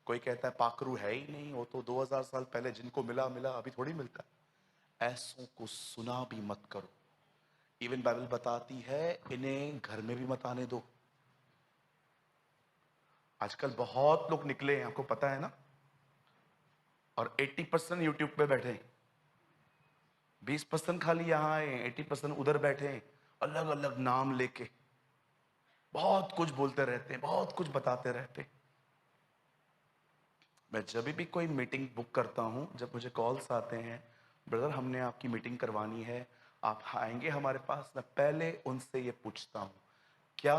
कोई कहता है पाखरू है ही नहीं, वो तो 2000 साल पहले जिनको मिला मिला, अभी थोड़ी मिलता। ऐसों को सुना भी मत करो। इवन बाइबल बताती है इन्हें घर में भी मत आने दो। आजकल बहुत लोग निकले हैं, आपको पता है ना, और 80% यूट्यूब पे बैठे हैं, 20% खाली यहां आए, 80% उधर बैठे हैं, अलग अलग नाम लेके बहुत कुछ बोलते रहते हैं, बहुत कुछ बताते रहते हैं। मैं जब भी कोई मीटिंग बुक करता हूं, जब मुझे कॉल्स आते हैं, ब्रदर हमने आपकी मीटिंग करवानी है, आप आएंगे हमारे पास, मैं पहले उनसे ये पूछता हूं, क्या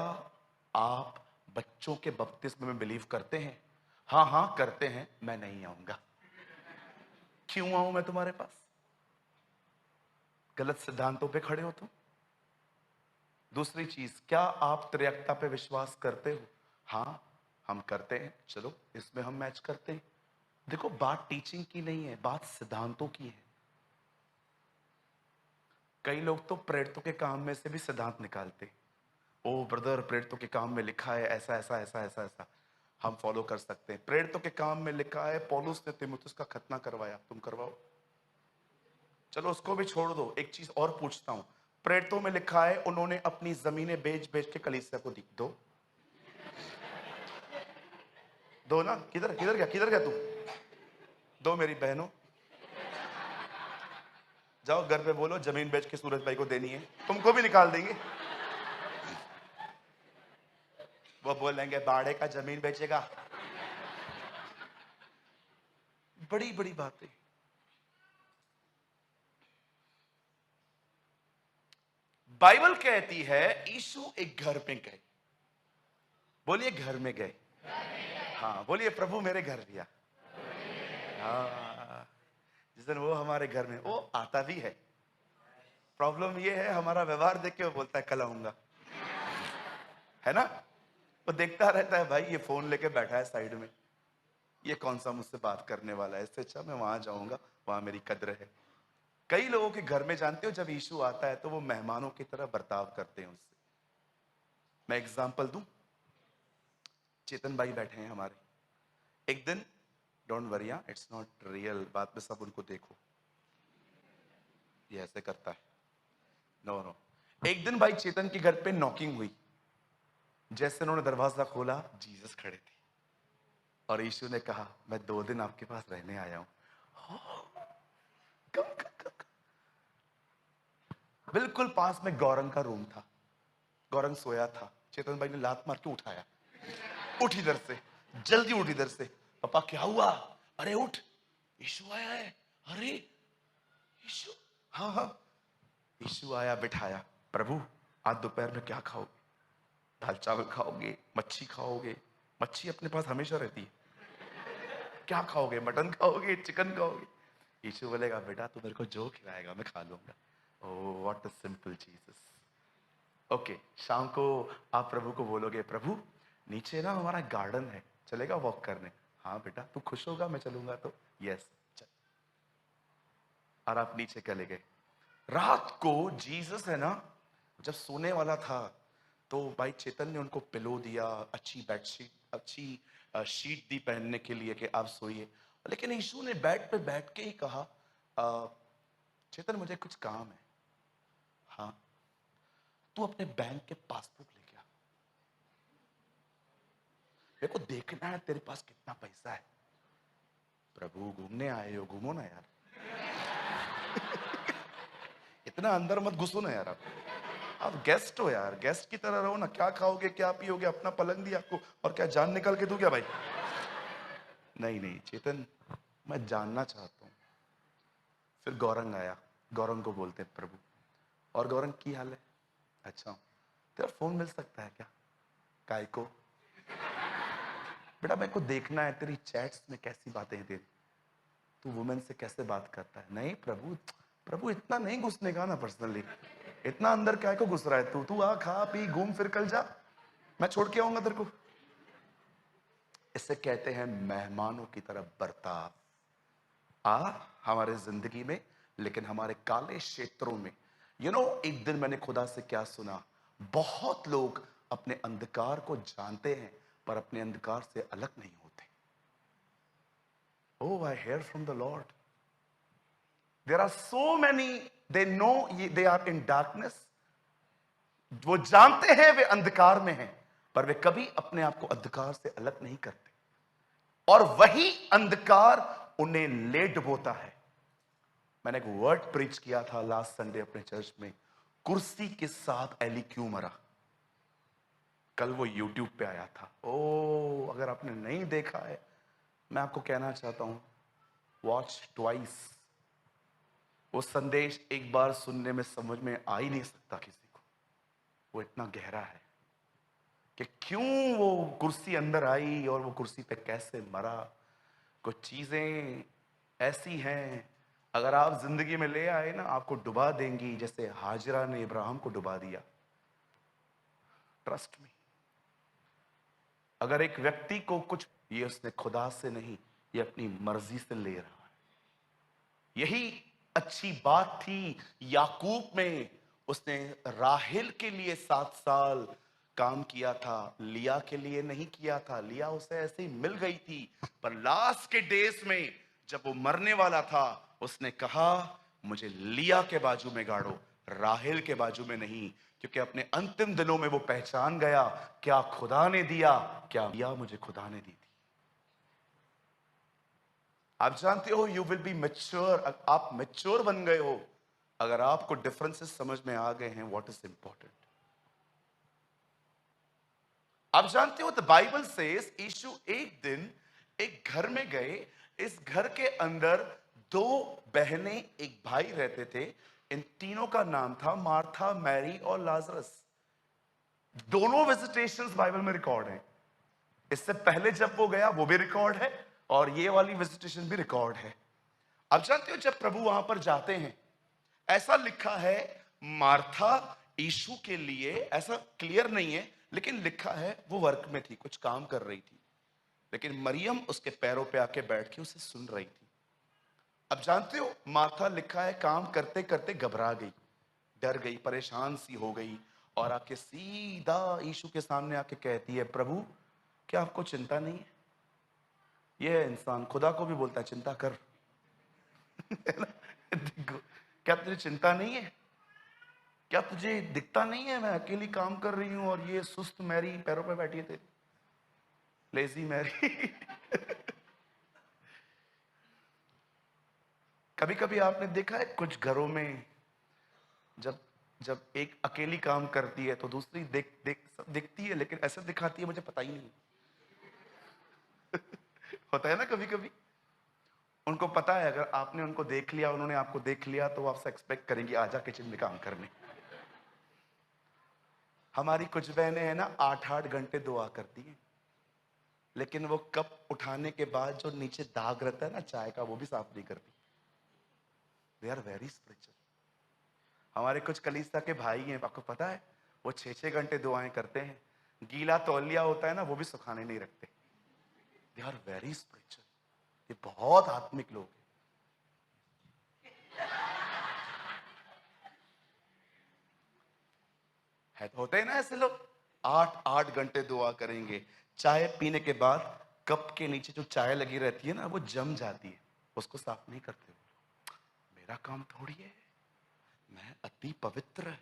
आप बच्चों के बपतिस्मे में बिलीव करते हैं? हाँ हाँ करते हैं, मैं नहीं आऊंगा। क्यों आऊं मैं तुम्हारे पास? गलत सिद्धांतों पे खड़े हो तुम। दूसरी चीज, क्या आप त्रिएकता पे विश्वास करते हो? हाँ हम करते हैं, चलो इसमें हम मैच करते हैं। देखो बात टीचिंग की नहीं है, बात सिद्धांतों की है। कई लोग तो प्रेरितों के काम में से भी सिद्धांत निकालते। ओ ब्रदर प्रेरितों के काम में लिखा है ऐसा ऐसा ऐसा ऐसा ऐसा, हम फॉलो कर सकते हैं। प्रेरितों के काम में लिखा है पौलुस ने तीमुथियुस का खतना करवाया, तुम करवाओ। चलो उसको भी छोड़ दो, एक चीज और पूछता हूं, प्रेरितों में लिखा है उन्होंने अपनी जमीनें बेच बेच के कलीसिया को दी, दो दो ना। किधर किधर गया तू? दो मेरी बहनों, जाओ घर पे बोलो जमीन बेच के सूरज भाई को देनी है, तुमको भी निकाल देंगे। वो बोलेंगे बाड़े का जमीन बेचेगा। बड़ी बड़ी बातें। बाइबल कहती है यीशु एक घर में गए। बोलिए घर में गए। हाँ बोलिए प्रभु मेरे घर दिया। हाँ, जिस दिन वो हमारे घर में, वो आता भी है। प्रॉब्लम ये है हमारा व्यवहार देख के वो बोलता है कल आऊंगा, है ना। वो देखता रहता है भाई ये फोन लेके बैठा है साइड में, ये कौन सा मुझसे बात करने वाला है, इससे अच्छा मैं वहां जाऊंगा, वहां मेरी कद्र है। कई लोगों के घर में जानते हो जब यीशु आता है तो वो मेहमानों की तरह बर्ताव करते हैं उससे। मैं एग्जांपल दूं, चेतन भाई बैठे हैं हमारे। एक दिन, don't worry, it's not real, बाद में सब उनको देखो, ये ऐसे करता है, नो नो। एक दिन भाई चेतन के घर पे नॉकिंग हुई, जैसे उन्होंने दरवाजा खोला जीसस खड़े थे, और यीशु ने कहा मैं 2 दिन आपके पास रहने आया हूं। कम, कम, कम, कम। बिल्कुल पास में गौरंग का रूम था, गौरंग सोया था, चेतन भाई ने लात मार के उठाया, उठ इधर से, जल्दी उठ इधर से। पापा क्या हुआ? अरे उठ, यीशु आया है। अरे यीशु, हाँ हाँ। यीशु आया, बिठाया, प्रभु आज दोपहर में क्या खाओगे? दाल चावल खाओगे, मच्छी खाओगे? मच्छी अपने पास हमेशा रहती है। क्या खाओगे, मटन खाओगे, चिकन खाओगे? यीशु बोलेगा बेटा तू मेरे को जो खिलाएगा मैं खा लूंगा। Oh what a simple Jesus. Okay, शाम को आप प्रभु को बोलोगे प्रभु नीचे ना हमारा गार्डन है, चलेगा वॉक करने? हाँ बेटा तू खुश होगा मैं चलूंगा तो, यस चल। और आप नीचे चले गए। रात को जीसस है ना, जब सोने वाला था तो भाई चेतन ने उनको पिलो दिया, अच्छी बेडशीट, अच्छी शीट दी पहनने के लिए कि आप सोइए। लेकिन यीशु ने बेड पे बैठ के ही कहा "अ, चेतन मुझे कुछ काम है। हाँ, तू अपने बैंक के पासबुक लेके आ, मेरे को देखना है तेरे पास कितना पैसा है। प्रभु घूमने आए हो, घूमो ना यार। इतना अंदर मत घुसो ना यार। आप गेस्ट हो यार, गेस्ट की तरह रहो ना। क्या खाओगे क्या पियोगे, अपना पलंग दिया आपको, और क्या जान निकाल के दूं क्या भाई? नहीं नहीं चेतन, मैं जानना चाहता हूं। फिर गौरंग आया, गौरंग को बोलते हैं प्रभु, और गौरंग की हाल है? अच्छा, तेरा फोन मिल सकता है क्या? काय को? बेटा मेरे को देखना है तेरी चैट्स में कैसी बातें हैं तेरी, तू वुमेन से कैसे बात करता है। नहीं प्रभु, प्रभु इतना नहीं घुसने का ना पर्सनली, इतना अंदर क्या को घुस रहा है तू? तू आ खा पी घूम फिर कल जा, मैं छोड़ के आऊंगा तेरे को। इसे कहते हैं मेहमानों की तरह बर्ताव। आ हमारे जिंदगी में, लेकिन हमारे काले क्षेत्रों में एक दिन मैंने खुदा से क्या सुना, बहुत लोग अपने अंधकार को जानते हैं पर अपने अंधकार से अलग नहीं होते। I hear from the Lord. There are so many, they know they are in darkness. वो जानते हैं वे अंधकार में हैं, पर वे कभी अपने आप को अंधकार से अलग नहीं करते, और वही अंधकार उन्हें ले डुबोता है। मैंने एक वर्ड प्रीच किया था लास्ट संडे अपने चर्च में, कुर्सी के साथ एली क्यों मरा। कल वो यूट्यूब पे आया था। ओ, अगर आपने नहीं देखा है, मैं आपको कहना चाहता हूं, वॉच ट्वाइस। वो संदेश एक बार सुनने में समझ में आ ही नहीं सकता किसी को, वो इतना गहरा है कि क्यों वो कुर्सी अंदर आई और वो कुर्सी पे कैसे मरा। कुछ चीजें ऐसी हैं, अगर आप जिंदगी में ले आए ना, आपको डुबा देंगी, जैसे हाजरा ने इब्राहिम को डुबा दिया। Trust me. अगर एक व्यक्ति को कुछ, ये उसने खुदा से नहीं, ये अपनी मर्जी से ले रहा है। यही अच्छी बात थी याकूब में। उसने राहेल के लिए 7 साल काम किया था, लिया के लिए नहीं किया था। लिया उसे ऐसे ही मिल गई थी, पर लास्ट के डेज में जब वो मरने वाला था, उसने कहा मुझे लिया के बाजू में गाड़ो, राहेल के बाजू में नहीं। क्योंकि अपने अंतिम दिनों में वो पहचान गया, क्या खुदा ने दिया, क्या लिया मुझे खुदा ने दी थी। आप जानते हो, यू विल बी मैच्योर। आप मैच्योर बन गए हो अगर आपको डिफरेंसेस समझ में आ गए हैं, व्हाट इज इंपॉर्टेंट। आप जानते हो, द बाइबल सेज यीशु एक दिन एक घर में गए। इस घर के अंदर 2 बहनें, एक भाई रहते थे। इन तीनों का नाम था मार्था, मैरी और लाजरस। दोनों विजिटेशंस बाइबल में रिकॉर्ड हैं। इससे पहले जब वो गया वो भी रिकॉर्ड है, और ये वाली विजिटेशन भी रिकॉर्ड है। आप जानते हो, जब प्रभु वहां पर जाते हैं, ऐसा लिखा है मार्था यीशु के लिए, ऐसा क्लियर नहीं है लेकिन लिखा है वो वर्क में थी, कुछ काम कर रही थी, लेकिन मरियम उसके पैरों पे आके बैठ के उसे सुन रही थी। अब जानते हो, मार्था लिखा है काम करते करते घबरा गई, डर गई, परेशान सी हो गई, और आके सीधा यीशु के सामने आके कहती है, प्रभु क्या आपको चिंता नहीं है। ये इंसान खुदा को भी बोलता है चिंता कर। क्या तुझे चिंता नहीं है? क्या तुझे दिखता नहीं है मैं अकेली काम कर रही हूं, और ये सुस्त मैरी पैरों पे बैठी है तेरी, लेजी मैरी। कभी कभी आपने देखा है कुछ घरों में, जब जब एक अकेली काम करती है तो दूसरी दिखती है, लेकिन ऐसे दिखाती है मुझे पता ही नहीं। होता है ना कभी कभी। उनको पता है अगर आपने उनको देख लिया, उन्होंने आपको देख लिया, तो आपसे एक्सपेक्ट करेंगी आजा किचन में काम करने। हमारी कुछ बहनें हैं ना, 8-8 घंटे दुआ करती हैं, लेकिन वो कप उठाने के बाद जो नीचे दाग रहता है ना चाय का, वो भी साफ नहीं करती। They are very spiritual. हमारे कुछ कलीसिया के भाई हैं, आपको पता है, वो 6-6 घंटे दुआएं करते हैं, गीला तौलिया होता है ना, वो भी सुखाने नहीं रखते। They are very spiritual. ये बहुत आत्मिक लोग हैं। तो होते हैं ना ऐसे लोग, 8-8 घंटे दुआ करेंगे, चाय पीने के बाद कप के नीचे जो चाय लगी रहती है ना, वो जम जाती है, उसको साफ नहीं करते। मेरा काम थोड़ी है, मैं अति पवित्र,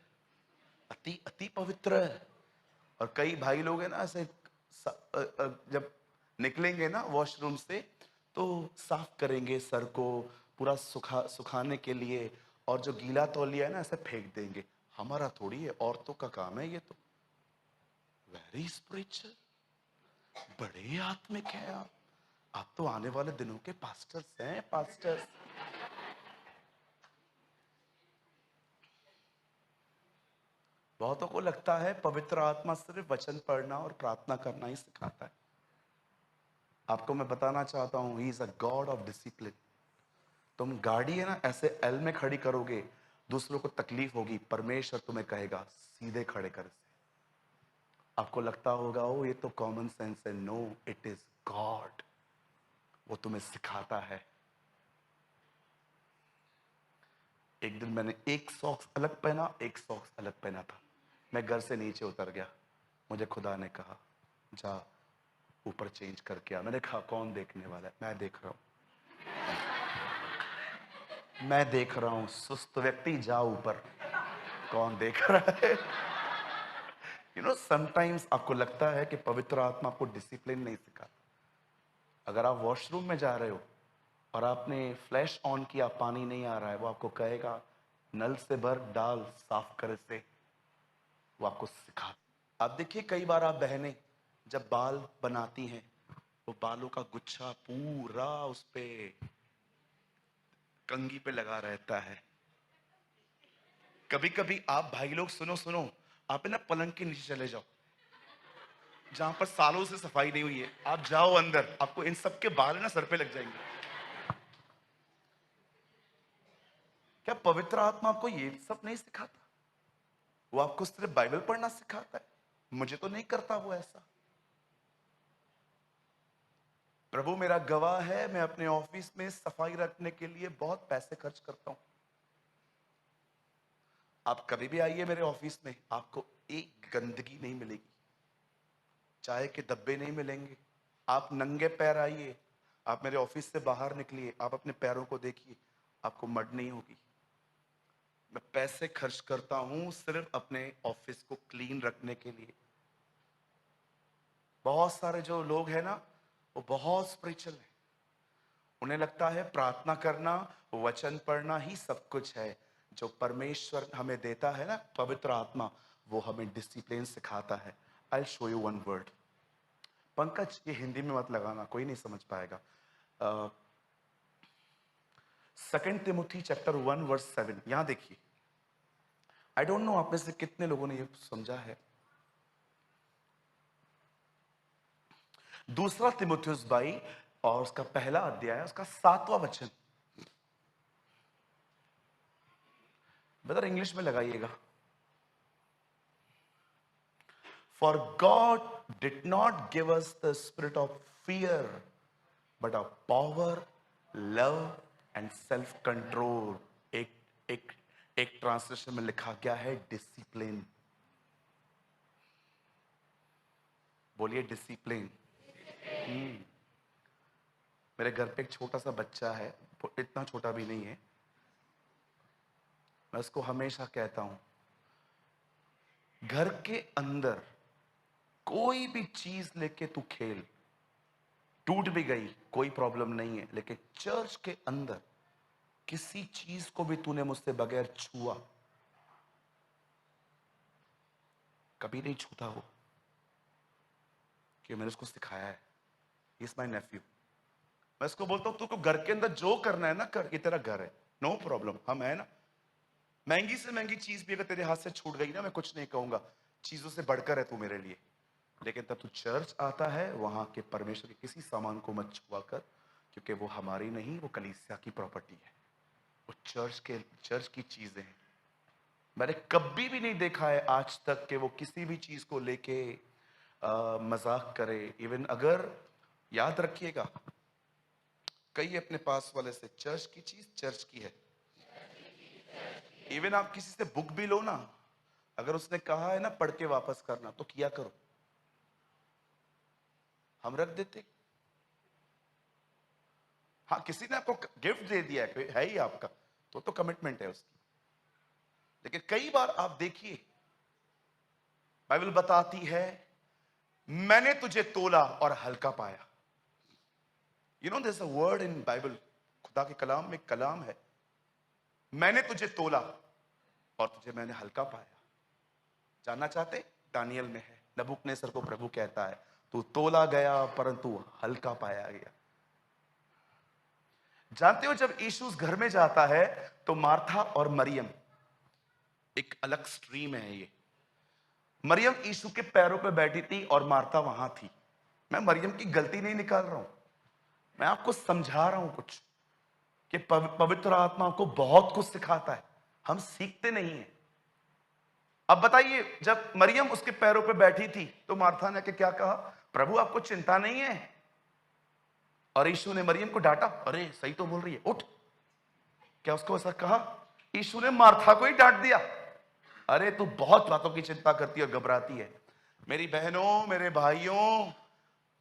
अति अति पवित्र। और कई भाई लोग हैं ना ऐसे, जब निकलेंगे ना वॉशरूम से, तो साफ करेंगे सर को पूरा सुखाने के लिए, और जो गीला तौलिया है ना ऐसे फेंक देंगे। हमारा थोड़ी है, औरतों का काम है ये तो। वेरी स्पिरिचुअल, बड़े आत्मिक हैं आप तो आने वाले दिनों के पास्टर्स हैं, पास्टर्स। बहुतों को लगता है पवित्र आत्मा सिर्फ वचन पढ़ना और प्रार्थना करना ही सिखाता है। आपको मैं बताना चाहता हूं, he is a God of discipline. तुम गाड़ी है ना ऐसे एल में खड़ी करोगे, दूसरों को तकलीफ होगी, परमेश्वर तुम्हें कहेगा सीधे खड़े कर से। आपको लगता होगा ओ ये तो कॉमन सेंस है, नो, इट इज गॉड। वो तुम्हें सिखाता है। एक दिन मैंने एक सॉक्स अलग पहना, एक सॉक्स अलग पहना था। मैं घर से नीचे उतर गया, मुझे खुदा ने कहा जा ऊपर चेंज करके आ। मैंने कहा कौन देखने वाला है, मैं देख रहा हूं। मैं देख रहा हूं, सुस्त व्यक्ति जाओ ऊपर। कौन देख रहा है? समटाइम्स आपको लगता है कि पवित्र आत्मा आपको डिसिप्लिन नहीं सिखाता। अगर आप वॉशरूम में जा रहे हो और आपने फ्लैश ऑन किया, पानी नहीं आ रहा है, वो आपको कहेगा नल से भर, डाल, साफ कर से। वो आपको सिखा। आप देखिए कई बार आप बहनें जब बाल बनाती हैं, वो बालों का गुच्छा पूरा उस पे कंघी पे लगा रहता है। कभी कभी आप भाई लोग सुनो सुनो, आप है ना पलंग के नीचे चले जाओ, जहां पर सालों से सफाई नहीं हुई है, आप जाओ अंदर, आपको इन सब के बाल ना सर पे लग जाएंगे। क्या पवित्र आत्मा आपको ये सब नहीं सिखाता? वो आपको सिर्फ बाइबल पढ़ना सिखाता है? मुझे तो नहीं करता वो ऐसा। प्रभु मेरा गवाह है, मैं अपने ऑफिस में सफाई रखने के लिए बहुत पैसे खर्च करता हूं। आप कभी भी आइए मेरे ऑफिस में, आपको एक गंदगी नहीं मिलेगी, चाय के धब्बे नहीं मिलेंगे। आप नंगे पैर आइए, आप मेरे ऑफिस से बाहर निकलिए, आप अपने पैरों को देखिए, आपको मड नहीं होगी। मैं पैसे खर्च करता हूं सिर्फ अपने ऑफिस को क्लीन रखने के लिए। बहुत सारे जो लोग हैं ना, वो बहुत स्पिरिचुअल है, उन्हें लगता है प्रार्थना करना, वचन पढ़ना ही सब कुछ है। जो परमेश्वर हमें देता है ना, पवित्र आत्मा, वो हमें डिसिप्लिन सिखाता है। I show you one word. Pankaj ये हिंदी में मत लगाना, कोई नहीं समझ पाएगा। 2 तिमोथी चैप्टर 1 वर्स 7, यहां देखिए। आई डोंट नो आप में से कितने लोगों ने ये समझा है। 2 तिमोथियुस 2 और उसका पहला अध्याय, उसका 7वां वचन। ब्रदर इंग्लिश में लगाइएगा। For God did not give us the spirit of fear, but of power, love and self control। एक एक एक ट्रांसलेशन में लिखा गया है डिसिप्लिन। बोलिए डिसिप्लिन। मेरे घर पे एक छोटा सा बच्चा है, इतना छोटा भी नहीं है। मैं उसको हमेशा कहता हूं, घर के अंदर कोई भी चीज लेके तू खेल, टूट भी गई कोई प्रॉब्लम नहीं है, लेकिन चर्च के अंदर किसी चीज को भी तूने मुझसे बगैर छुआ, कभी नहीं छूता हो, कि मैंने उसको सिखाया है। Is my nephew. मैं उसको बोलता हूं तुमको घर के अंदर जो करना है ना कर, ये तेरा घर है, नो प्रॉब्लम, हम है ना। महंगी से महंगी चीज भी अगर तेरे हाथ से छूट गई ना, मैं कुछ नहीं कहूंगा, चीजों से बढ़कर है तू मेरे लिए। लेकिन तब तू चर्च आता है, वहां के परमेश्वर के किसी सामान को मत छुआ कर, क्योंकि वो हमारी नहीं, वो कलीसिया की प्रॉपर्टी है, वो चर्च की चीजें हैं। मैंने कभी भी नहीं देखा है आज तक कि वो किसी भी चीज को लेके मजाक करे। इवन अगर, याद रखिएगा, कई अपने पास वाले से, चर्च की चीज चर्च की है। इवन आप किसी से बुक भी लो ना, अगर उसने कहा है ना पढ़ के वापस करना, तो किया करो। हम रख देते। हाँ, किसी ने आपको गिफ्ट दे दिया है ही आपका, तो कमिटमेंट है उसकी। लेकिन कई बार आप देखिए, बाइबल बताती है मैंने तुझे तोला और हल्का पाया। You know this a word in Bible, खुदा के कलाम में कलाम है, मैंने तुझे तोला और तुझे मैंने हल्का पाया। जानना चाहते? दानियल में है, नबूकदनेस्सर को प्रभु कहता है तू तोला गया परंतु हल्का पाया गया। जानते हो जब यीशु उस घर में जाता है, तो मार्था और मरियम, एक अलग स्ट्रीम है ये। मरियम यीशु के पैरों पे बैठी थी और मार्था वहां थी। मैं मरियम की गलती नहीं निकाल रहा हूं, मैं आपको समझा रहा हूं कुछ, कि पवित्र आत्मा को बहुत कुछ सिखाता है, हम सीखते नहीं हैं। अब बताइए, जब मरियम उसके पैरों पे बैठी थी, तो मार्था ने क्या कहा? प्रभु आपको चिंता नहीं है? और यीशु ने मरियम को डांटा, अरे सही तो बोल रही है, उठ। क्या उसको ऐसा कहा? यीशु ने मार्था को ही डांट दिया, अरे तू बहुत बातों की चिंता करती है और घबराती है। मेरी बहनों, मेरे भाइयों,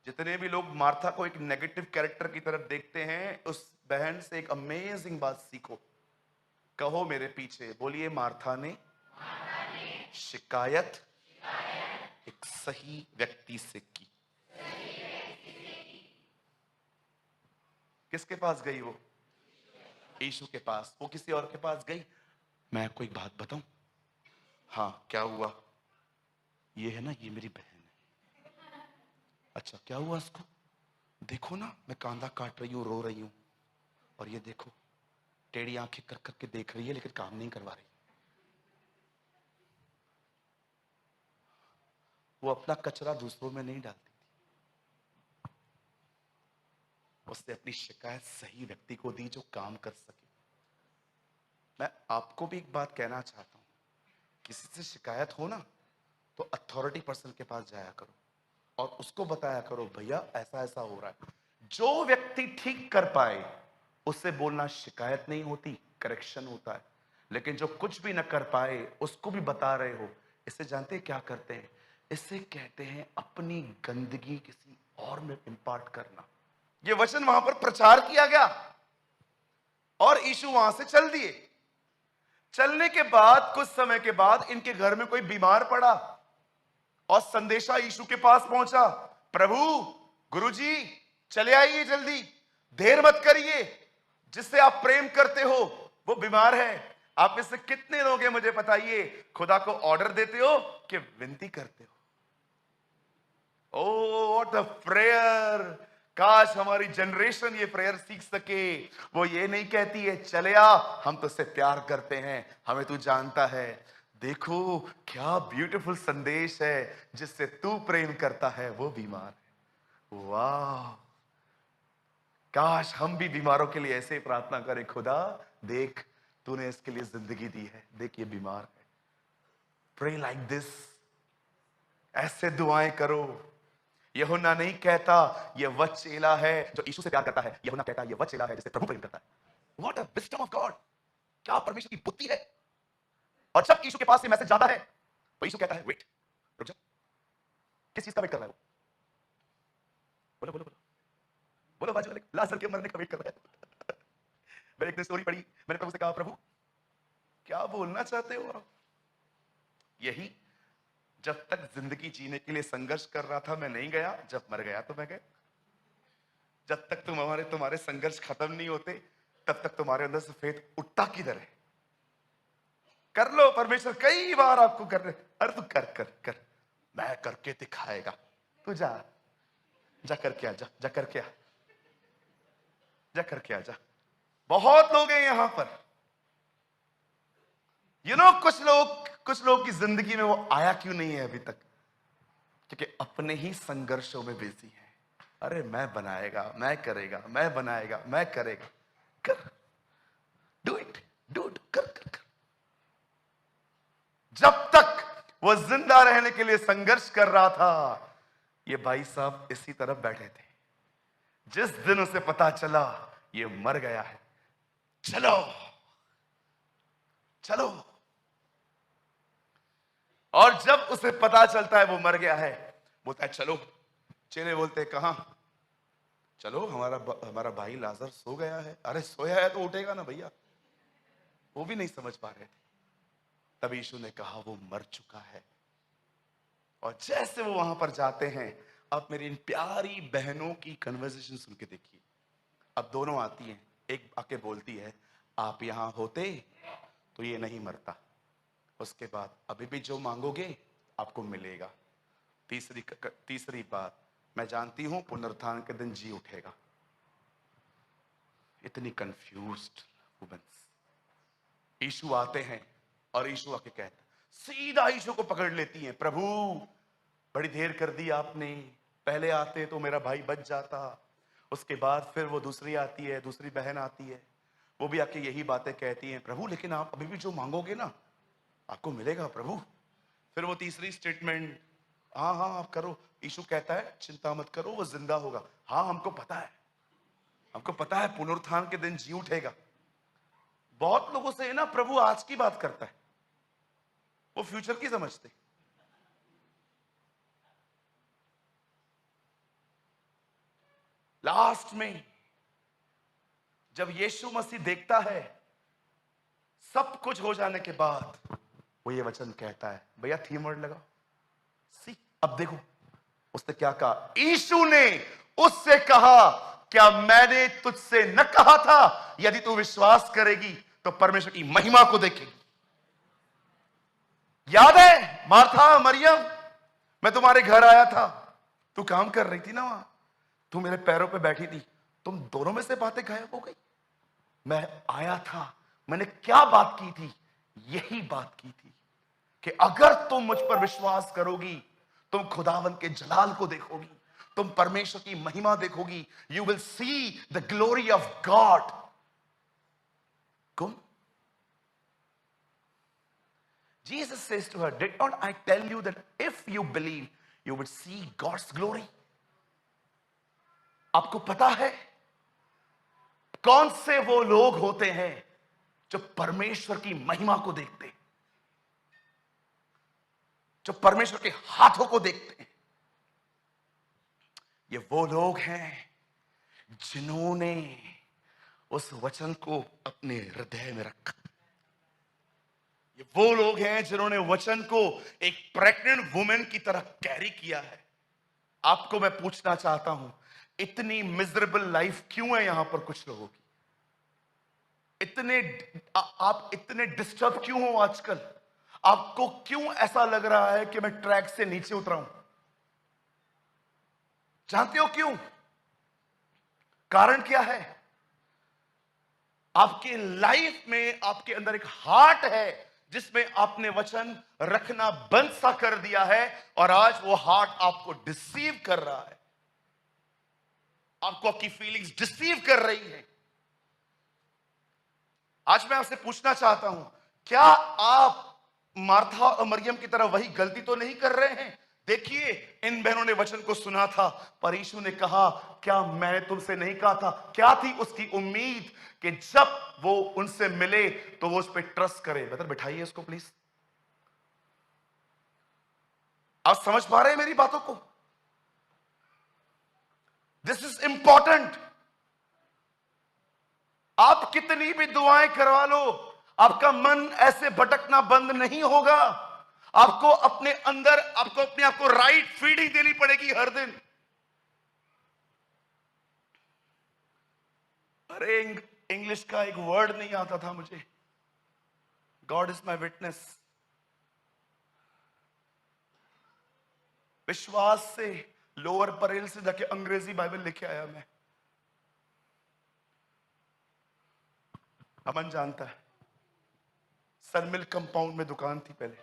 जितने भी लोग मार्था को एक नेगेटिव कैरेक्टर की तरफ देखते हैं, उस बहन से एक अमेजिंग बात सीखो। कहो मेरे पीछे, बोलिए मार्था ने शिकायत एक सही व्यक्ति से की। किसके पास गई वो? यीशु के पास। वो किसी और के पास गई? मैं आपको एक बात बताऊं, हाँ क्या हुआ, ये है ना, ये मेरी बहन है। अच्छा क्या हुआ उसको? देखो ना, मैं कांदा काट रही हूं, रो रही हूं, और ये देखो टेढ़ी आंखें कर करके देख रही है, लेकिन काम नहीं करवा रही। वो अपना कचरा दूसरों में नहीं डालती, उसने अपनी शिकायत सही व्यक्ति को दी जो काम कर सके। मैं आपको भी एक बात कहना चाहता हूं, किसी से शिकायत हो ना तो अथॉरिटी पर्सन के पास जाया करो और उसको बताया करो, भैया ऐसा ऐसा हो रहा है। जो व्यक्ति ठीक कर पाए उससे बोलना शिकायत नहीं होती, करेक्शन होता है। लेकिन जो कुछ भी न कर पाए उसको भी बता रहे हो, इसे जानते हैं क्या करते हैं? इसे कहते हैं अपनी गंदगी किसी और में इंपार्ट करना। ये वचन वहां पर प्रचार किया गया और यीशु वहां से चल दिए। चलने के बाद कुछ समय के बाद इनके घर में कोई बीमार पड़ा और संदेशा यीशु के पास पहुंचा, प्रभु, गुरुजी, चले आइए जल्दी, देर मत करिए, जिससे आप प्रेम करते हो वो बीमार है। आप में से कितने लोग हैं मुझे बताइए, खुदा को ऑर्डर देते हो कि विनती करते हो? Oh what a prayer! काश हमारी जनरेशन ये प्रेयर सीख सके। वो ये नहीं कहती है चले आ, हम तुझसे प्यार करते हैं, हमें तू जानता है। देखो क्या ब्यूटीफुल संदेश है, जिससे तू प्रेम करता है वो बीमार है। वाह, काश हम भी बीमारों के लिए ऐसे प्रार्थना करें, खुदा देख तूने इसके लिए जिंदगी दी है, देख ये बीमार है। प्रे लाइक दिस, ऐसे दुआएं करो। यूहन्ना नहीं कहता ये वह चेला है जो यीशु से प्यार करता है, यूहन्ना कहता है ये वह चेला है जिसे प्रभु प्रेम करता है। What a wisdom of God! क्या परमेश्वर की बुद्धि है। और जब यीशु के पास ये मैसेज जाता है तो यीशु कहता है वेट, रुक जा। किस चीज का वेट कर रहा है वो? बोलो बोलो बोलो बोलो, बाजू वाले लाजर के मरने का वेट कर रहा है। मैंने एक दिन स्टोरी पढ़ी, मैंने प्रभु से कहा, प्रभु क्या बोलना चाहते हो आप? यही, जब तक जिंदगी जीने के लिए संघर्ष कर रहा था मैं नहीं गया, जब मर गया तो मैं गया। जब तक तुम्हारे संघर्ष खत्म नहीं होते तब तक तुम्हारे अंदर से फेथ उठता किधर है? कर लो, परमेश्वर कई बार आपको कर रहे, अरे तू कर कर कर, मैं करके दिखाएगा, तू जा जा करके आ, जा जा करके आ, जा करके आ जा। बहुत लोग हैं यहां पर, कुछ लोग की जिंदगी में वो आया क्यों नहीं है अभी तक? क्योंकि अपने ही संघर्षों में बिजी है। अरे मैं बनाएगा, मैं करेगा, मैं बनाएगा, मैं करेगा, कर, डू इट, डू इट, कर कर कर। जब तक वो जिंदा रहने के लिए संघर्ष कर रहा था, ये भाई साहब इसी तरफ बैठे थे। जिस दिन उसे पता चला ये मर गया है, चलो चलो, और जब उसे पता चलता है वो मर गया है, बोलता है चलो। चेले बोलते हैं कहां? चलो, हमारा भाई लाजर सो गया है। अरे सोया है तो उठेगा ना भैया। वो भी नहीं समझ पा रहे थे। तब यीशु ने कहा वो मर चुका है। और जैसे वो वहां पर जाते हैं, अब मेरी इन प्यारी बहनों की कन्वर्सेशन सुन के देखिए। अब दोनों आती हैं, एक आके बोलती है आप यहां होते तो ये नहीं मरता। उसके बाद अभी भी जो मांगोगे आपको मिलेगा। तीसरी बात, मैं जानती हूं पुनरुत्थान के दिन जी उठेगा। इतनी कंफ्यूज्ड वुमेन्स। यीशु आते हैं और यीशु आके कहता, सीधा यीशु को पकड़ लेती हैं, प्रभु बड़ी देर कर दी आपने, पहले आते तो मेरा भाई बच जाता। उसके बाद फिर वो दूसरी आती है, दूसरी बहन आती है, वो भी आके यही बातें कहती हैं, प्रभु लेकिन आप अभी भी जो मांगोगे ना आपको मिलेगा प्रभु। फिर वो तीसरी स्टेटमेंट, हाँ हाँ आप करो। यीशु कहता है चिंता मत करो, वो जिंदा होगा। हाँ हमको पता है पुनरुत्थान के दिन जी उठेगा। बहुत लोगों से ना प्रभु आज की बात करता है, वो फ्यूचर की समझते। लास्ट में जब यीशु मसीह देखता है सब कुछ हो जाने के बाद वो ये वचन कहता है, भैया थीम वर्ड लगाओ, सी। अब देखो उसने क्या कहा, यीशु ने उससे कहा, क्या मैंने तुझसे न कहा था, यदि तू विश्वास करेगी तो परमेश्वर की महिमा को देखेगी। याद है मार्था, मरियम, मैं तुम्हारे घर आया था, तू काम कर रही थी ना वहां, तू मेरे पैरों पे बैठी थी, तुम दोनों में से बातें गायब हो गई। मैं आया था, मैंने क्या बात की थी, यही बात की थी कि अगर तुम मुझ पर विश्वास करोगी, तुम खुदावन के जलाल को देखोगी, तुम परमेश्वर की महिमा देखोगी। You will see the glory of God. कौन? Jesus says to her, did not I tell you that if you believe, you would see God's glory? आपको पता है कौन से वो लोग होते हैं जो परमेश्वर की महिमा को देखते हैं, जो परमेश्वर के हाथों को देखते हैं? ये वो लोग हैं जिन्होंने उस वचन को अपने हृदय में रखा। ये वो लोग हैं जिन्होंने वचन को एक प्रेग्नेंट वुमेन की तरह कैरी किया है। आपको मैं पूछना चाहता हूं, इतनी मिजरेबल लाइफ क्यों है यहां पर कुछ लोगों की? आप इतने डिस्टर्ब क्यों हो आजकल? आपको क्यों ऐसा लग रहा है कि मैं ट्रैक से नीचे उतरा हूं? जानते हो क्यों? कारण क्या है? आपके लाइफ में आपके अंदर एक हार्ट है जिसमें आपने वचन रखना बंद सा कर दिया है, और आज वो हार्ट आपको डिसीव कर रहा है, आपको आपकी फीलिंग्स डिसीव कर रही है। आज मैं आपसे पूछना चाहता हूं, क्या आप मार्था और मरियम की तरह वही गलती तो नहीं कर रहे हैं? देखिए, इन बहनों ने वचन को सुना था, पर यीशु ने कहा, क्या मैंने तुमसे नहीं कहा था? क्या थी उसकी उम्मीद? कि जब वो उनसे मिले तो वो उस पर ट्रस्ट करे। बेहतर बिठाइए इसको प्लीज। आप समझ पा रहे हैं मेरी बातों को? This is important. आप कितनी भी दुआएं करवा लो, आपका मन ऐसे भटकना बंद नहीं होगा। आपको अपने अंदर, आपको अपने आप को राइट फीडिंग देनी पड़ेगी हर दिन। अरे इंग्लिश का एक वर्ड नहीं आता था मुझे। God is my witness. विश्वास से लोअर परेल से जाके अंग्रेजी बाइबल लेके आया मैं। अमन जानता है, सरमिल कंपाउंड में दुकान थी पहले,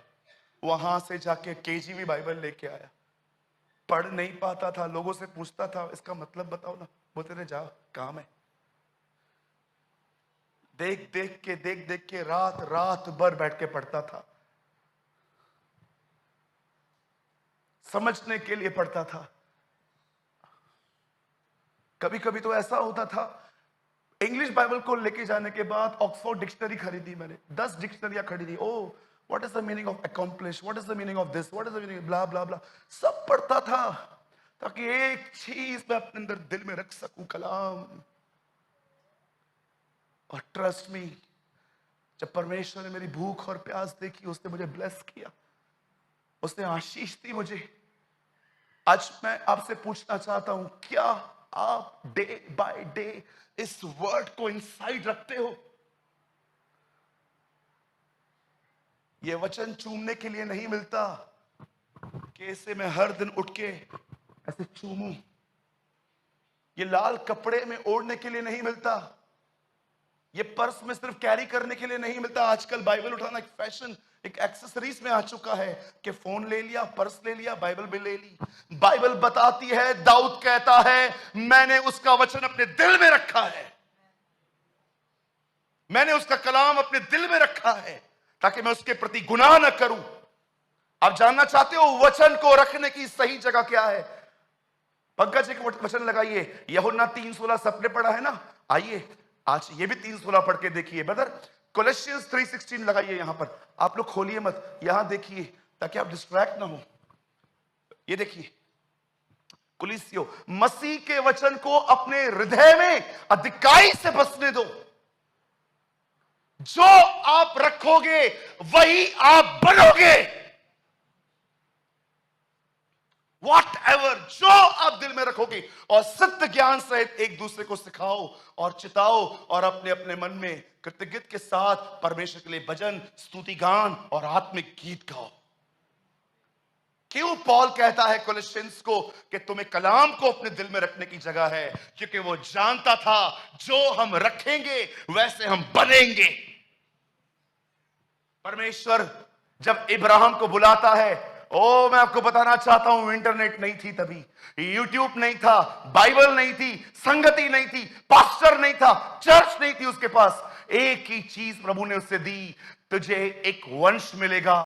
वहां से जाके केजीवी बाइबल लेके आया। पढ़ नहीं पाता था, लोगों से पूछता था इसका मतलब बताओ ना, बोलते थे जा काम है। देख देख के रात रात भर बैठ के पढ़ता था, समझने के लिए पढ़ता था। कभी कभी तो ऐसा होता था, इंग्लिश बाइबल को लेके जाने के बाद ऑक्सफोर्ड डिक्शनरी खरीदी मैंने, 10 डिक्शनरियां खरीदी। Oh what is the meaning of accomplish, what is the meaning of this, what is the meaning blah blah blah, सब पढ़ता था ताकि एक चीज मैं अपने अंदर दिल में रख सकूं, कलाम। और ट्रस्ट मी, जब परमेश्वर ने मेरी भूख और प्यास देखी, उसने मुझे ब्लेस किया, उसने आशीष दी मुझे। आज मैं आपसे पूछना चाहता हूं, क्या आप डे बाय डे इस वर्ड को इनसाइड रखते हो? यह वचन चूमने के लिए नहीं मिलता कि इसे मैं हर दिन उठ के ऐसे चूमूं। ये लाल कपड़े में ओढ़ने के लिए नहीं मिलता, ये पर्स में सिर्फ कैरी करने के लिए नहीं मिलता। आजकल बाइबल उठाना एक फैशन, एक एक्सेसरीज में आ चुका है कि फोन ले लिया, पर्स ले लिया, बाइबल भी ले ली। बाइबल बताती है, दाऊद कहता है, मैंने उसका वचन अपने दिल में रखा है, मैंने उसका कलाम अपने दिल में रखा है ताकि मैं उसके प्रति गुनाह न करूं। आप जानना चाहते हो वचन को रखने की सही जगह क्या है? पंकज एक वचन लगाइए, यूहन्ना 3:16 सबने पढ़ा है ना? आइए आज ये भी 3:16 पढ़ के देखिए। ब्रदर कोलोसियंस 3:16 लगाइए, यहां पर आप लोग खोलिए मत, यहां देखिए ताकि आप डिस्ट्रैक्ट ना हो। ये देखिए, कुलिसियो, मसीह के वचन को अपने हृदय में अधिकाई से बसने दो। जो आप रखोगे वही आप बनोगे। वॉट एवर, जो आप दिल में रखोगे और सत्य ज्ञान सहित एक दूसरे को सिखाओ और चिताओ और अपने अपने मन में कृतज्ञता के साथ परमेश्वर के लिए भजन, स्तुति गान और आत्मिक गीत गाओ। क्यों पॉल कहता है कोलोसियंस को कि तुम्हें कलाम को अपने दिल में रखने की जगह है? क्योंकि वो जानता था जो हम रखेंगे वैसे हम बनेंगे। परमेश्वर जब इब्राहिम को बुलाता है, मैं आपको बताना चाहता हूं, इंटरनेट नहीं थी तभी, यूट्यूब नहीं था, बाइबल नहीं थी, संगति नहीं थी, पास्टर नहीं था, चर्च नहीं थी उसके पास। एक ही चीज प्रभु ने उससे दी, तुझे एक वंश मिलेगा